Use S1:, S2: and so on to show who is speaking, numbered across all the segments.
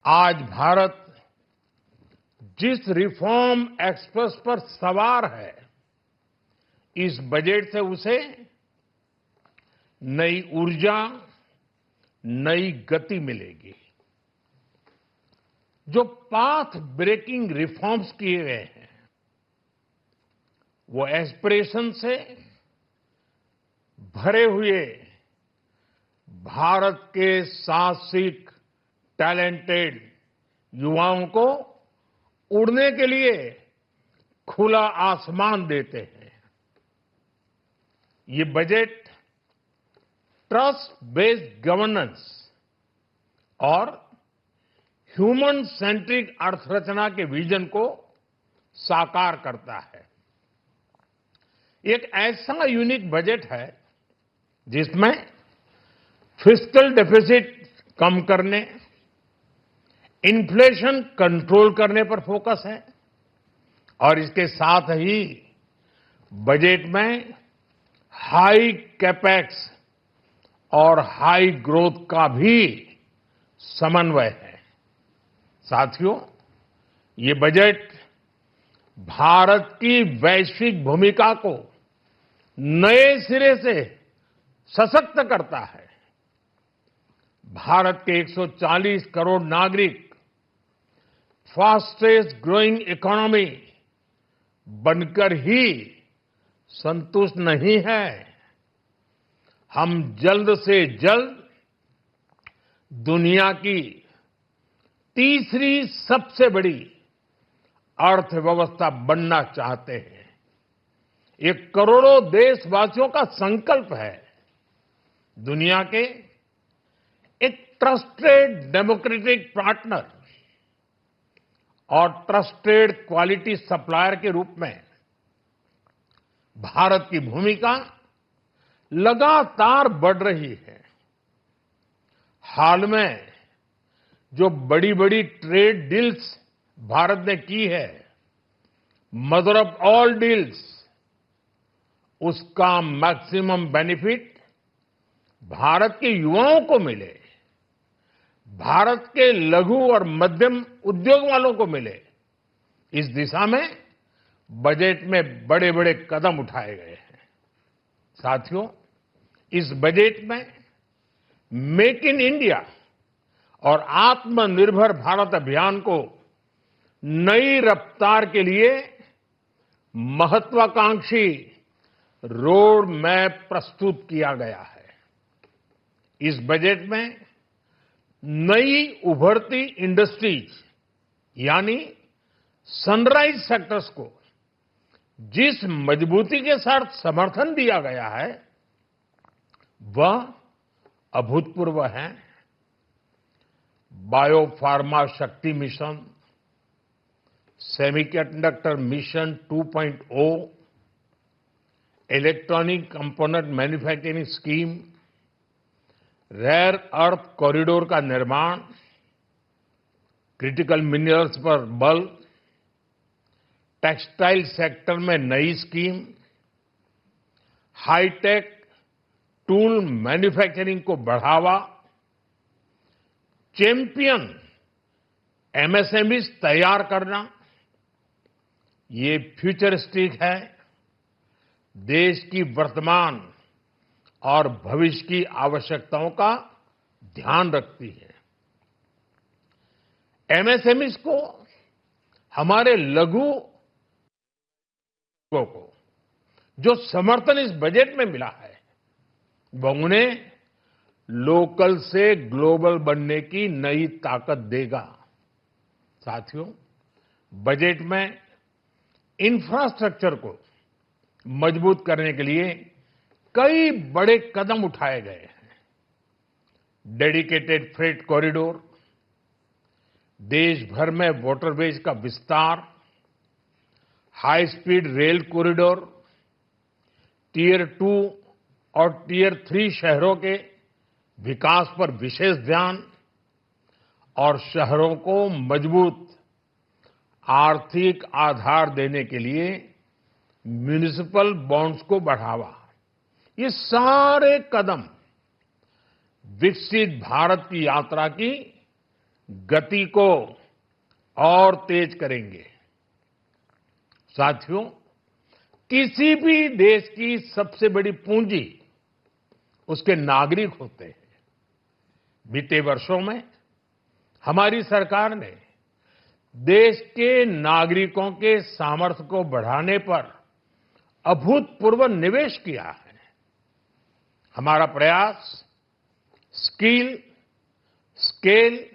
S1: आज भारत जिस reform express पर सवार है, इस बजट से उसे नई ऊर्जा, नई गति मिलेगी। जो पाथ ब्रेकिंग रिफॉर्म्स किए गए हैं, वो एस्पिरेशन से भरे हुए भारत के साहसिक, टैलेंटेड युवाओं को उड़ने के लिए खुला आसमान देते हैं। ये बजट ट्रस्ट बेस्ड गवर्नेंस और ह्यूमन सेंट्रिक अर्थरचना के विजन को साकार करता है। एक ऐसा यूनिक बजट है जिसमें फिस्कल डेफिसिट कम करने, इन्फ्लेशन कंट्रोल करने पर फोकस है और इसके साथ ही बजट में हाई कैपेक्स और हाई ग्रोथ का भी समन्वय है। साथियों, ये बजट भारत की वैश्विक भूमिका को नए सिरे से सशक्त करता है। भारत के 140 करोड़ नागरिक फास्टेस्ट ग्रोइंग इकोनॉमी बनकर ही संतुष्ट नहीं है। हम जल्द से जल्द दुनिया की तीसरी सबसे बड़ी अर्थव्यवस्था बनना चाहते हैं। ये करोड़ों देशवासियों का संकल्प है। दुनिया के एक ट्रस्टेड डेमोक्रेटिक पार्टनर और ट्रस्टेड क्वालिटी सप्लायर के रूप में भारत की भूमिका लगातार बढ़ रही है। हाल में जो बड़ी बड़ी ट्रेड डील्स भारत ने की है, मदर ऑफ ऑल डील्स, उसका मैक्सिमम बेनिफिट भारत के युवाओं को मिले, भारत के लघु और मध्यम उद्योग वालों को मिले। इस दिशा में बजट में बड़े बड़े कदम उठाए गए हैं। साथियों, इस बजट में मेक इन इंडिया और आत्मनिर्भर भारत अभियान को नई रफ्तार के लिए महत्वाकांक्षी रोड मैप प्रस्तुत किया गया है। इस बजट में नई उभरती इंडस्ट्रीज यानी सनराइज सेक्टर्स को जिस मजबूती के साथ समर्थन दिया गया है, वह अभूतपूर्व है। Bio pharma Shakti mission, semiconductor mission 2.0, electronic component manufacturing scheme, rare earth corridor का निर्माण, क्रिटिकल मिनरल्स पर बल, टेक्सटाइल सेक्टर में नई स्कीम, हाईटेक टूल मैन्युफैक्चरिंग को बढ़ावा, चैंपियन एमएसएमईज तैयार करना, ये फ्यूचरिस्टिक है, देश की वर्तमान और भविष्य की आवश्यकताओं का ध्यान रखती है। एमएसएमईज को, हमारे लघु को जो समर्थन इस बजट में मिला है, वह उन्हें लोकल से ग्लोबल बनने की नई ताकत देगा। साथियों, बजट में इंफ्रास्ट्रक्चर को मजबूत करने के लिए कई बड़े कदम उठाए गए हैं। डेडिकेटेड फ्रेट कॉरिडोर, देश भर में वाटरवेज का विस्तार, high speed rail corridor, tier 2 और टियर 3 शहरों के विकास पर विशेष ध्यान और शहरों को मजबूत आर्थिक आधार देने के लिए म्युनिसिपल बॉन्ड्स को बढ़ावा। ये सारे कदम विकसित भारत की यात्रा की गति को और तेज करेंगे। साथियों, किसी भी देश की सबसे बड़ी पूंजी उसके नागरिक होते हैं। बीते वर्षों में हमारी सरकार ने देश के नागरिकों के सामर्थ्य को बढ़ाने पर अभूतपूर्व निवेश किया है। हमारा प्रयास स्किल, स्केल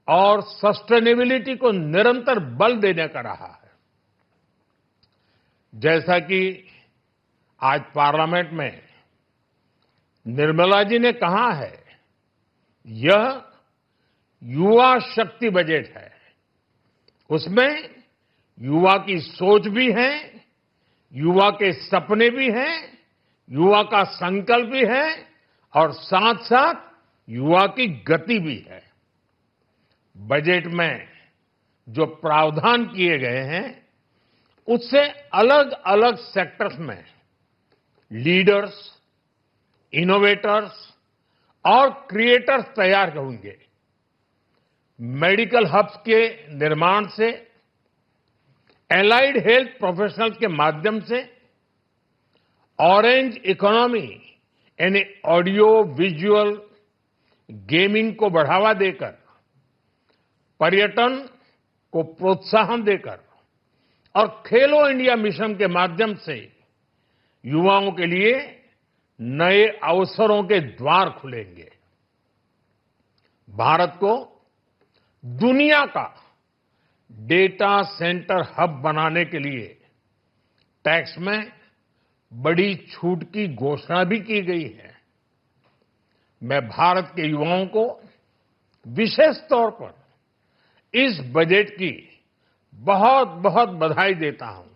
S1: और सस्टेनेबिलिटी को निरंतर बल देने का रहा है। जैसा कि आज पार्लियामेंट में निर्मला जी ने कहा है, यह युवा शक्ति बजट है। उसमें युवा की सोच भी है, युवा के सपने भी हैं, युवा का संकल्प भी है और साथ साथ युवा की गति भी है। बजट में जो प्रावधान किए गए हैं, उससे अलग अलग सेक्टर्स में लीडर्स, इनोवेटर्स और क्रिएटर्स तैयार होंगे। मेडिकल हब्स के निर्माण से, एलाइड हेल्थ प्रोफेशनल्स के माध्यम से, ऑरेंज इकोनॉमी यानी ऑडियो विजुअल गेमिंग को बढ़ावा देकर, पर्यटन को प्रोत्साहन देकर और खेलो इंडिया मिशन के माध्यम से युवाओं के लिए नए अवसरों के द्वार खुलेंगे। भारत को दुनिया का डेटा सेंटर हब बनाने के लिए टैक्स में बड़ी छूट की घोषणा भी की गई है। मैं भारत के युवाओं को विशेष तौर पर इस बजट की बहुत बहुत बधाई देता हूं,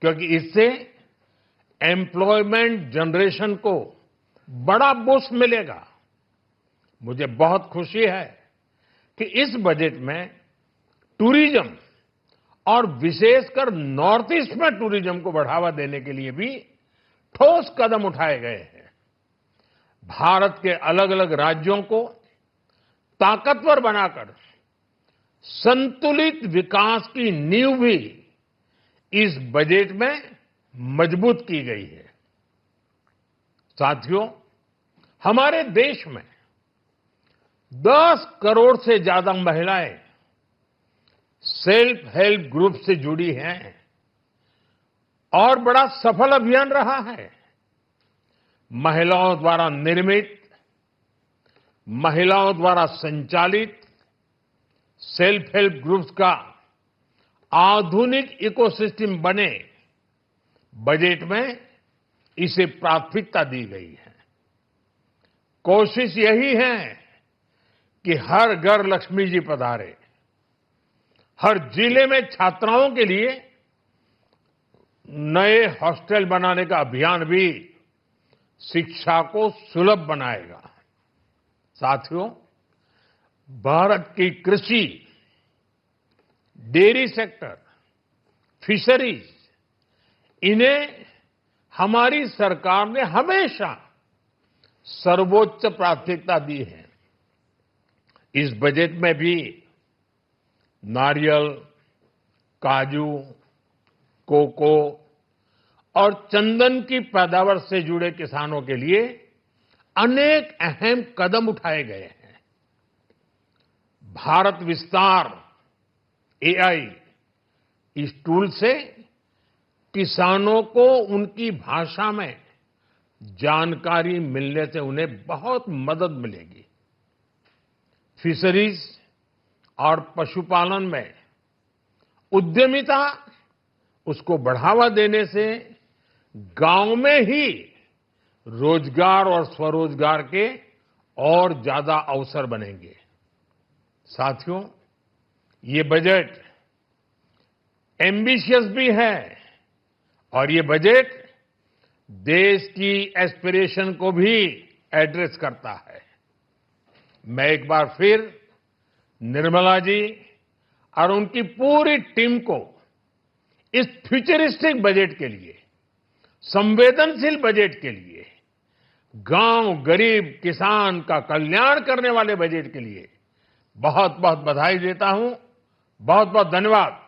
S1: क्योंकि इससे एम्प्लॉयमेंट जनरेशन को बड़ा बूस्ट मिलेगा। मुझे बहुत खुशी है कि इस बजट में टूरिज्म और विशेषकर नॉर्थ ईस्ट में टूरिज्म को बढ़ावा देने के लिए भी ठोस कदम उठाए गए हैं। भारत के अलग अलग राज्यों को ताकतवर बनाकर संतुलित विकास की नींव भी इस बजट में मजबूत की गई है। साथियों, हमारे देश में 10 करोड़ से ज्यादा महिलाएं सेल्फ हेल्प ग्रुप से जुड़ी हैं और बड़ा सफल अभियान रहा है। महिलाओं द्वारा निर्मित, महिलाओं द्वारा संचालित सेल्फ हेल्प ग्रुप्स का आधुनिक इकोसिस्टम बने, बजट में इसे प्राथमिकता दी गई है। कोशिश यही है कि हर घर लक्ष्मी जी पधारे। हर जिले में छात्राओं के लिए नए हॉस्टल बनाने का अभियान भी शिक्षा को सुलभ बनाएगा। साथियों, भारत की कृषि, डेयरी सेक्टर, फिशरीज, इन्हें हमारी सरकार ने हमेशा सर्वोच्च प्राथमिकता दी है। इस बजट में भी नारियल, काजू, कोको और चंदन की पैदावार से जुड़े किसानों के लिए अनेक अहम कदम उठाए गए हैं। भारत विस्तार एआई, इस टूल से किसानों को उनकी भाषा में जानकारी मिलने से उन्हें बहुत मदद मिलेगी। फिशरीज और पशुपालन में उद्यमिता, उसको बढ़ावा देने से गांव में ही रोजगार और स्वरोजगार के और ज्यादा अवसर बनेंगे। साथियों, ये बजट एम्बिशियस भी है और ये बजट देश की एस्पिरेशन को भी एड्रेस करता है। मैं एक बार फिर निर्मला जी और उनकी पूरी टीम को इस फ्यूचरिस्टिक बजट के लिए, संवेदनशील बजट के लिए, गांव, गरीब, किसान का कल्याण करने वाले बजट के लिए बहुत बहुत बधाई देता हूं। बहुत बहुत धन्यवाद।